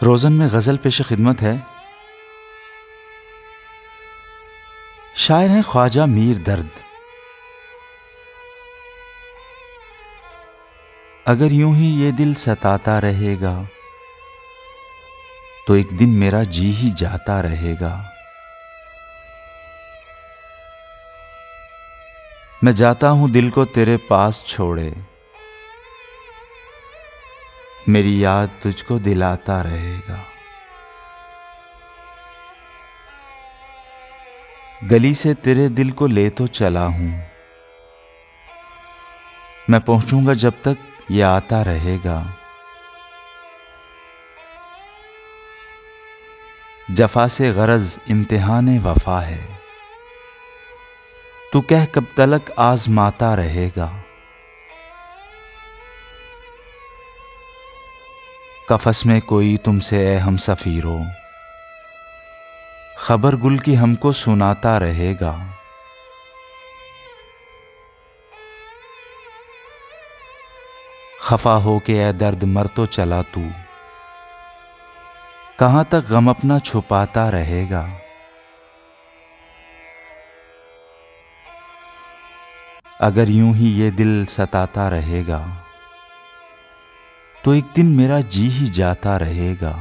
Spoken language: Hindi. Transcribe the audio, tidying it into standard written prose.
रोज़न में गज़ल पेश खिदमत है। शायर हैं ख्वाजा मीर दर्द। अगर यूं ही ये दिल सताता रहेगा तो एक दिन मेरा जी ही जाता रहेगा। मैं जाता हूं दिल को तेरे पास छोड़े, मेरी याद तुझको दिलाता रहेगा। गली से तेरे दिल को ले तो चला हूं, मैं पहुंचूंगा जब तक ये आता रहेगा। जफा से गरज इम्तिहान वफा है, तू कह कब तलक आजमाता रहेगा। कफस में कोई तुमसे ए हम सफीरो, खबर गुल की हमको सुनाता रहेगा। खफा हो के ए दर्द मर तो चला तू, कहां तक गम अपना छुपाता रहेगा। अगर यूं ही ये दिल सताता रहेगा तो एक दिन मेरा जी ही जाता रहेगा।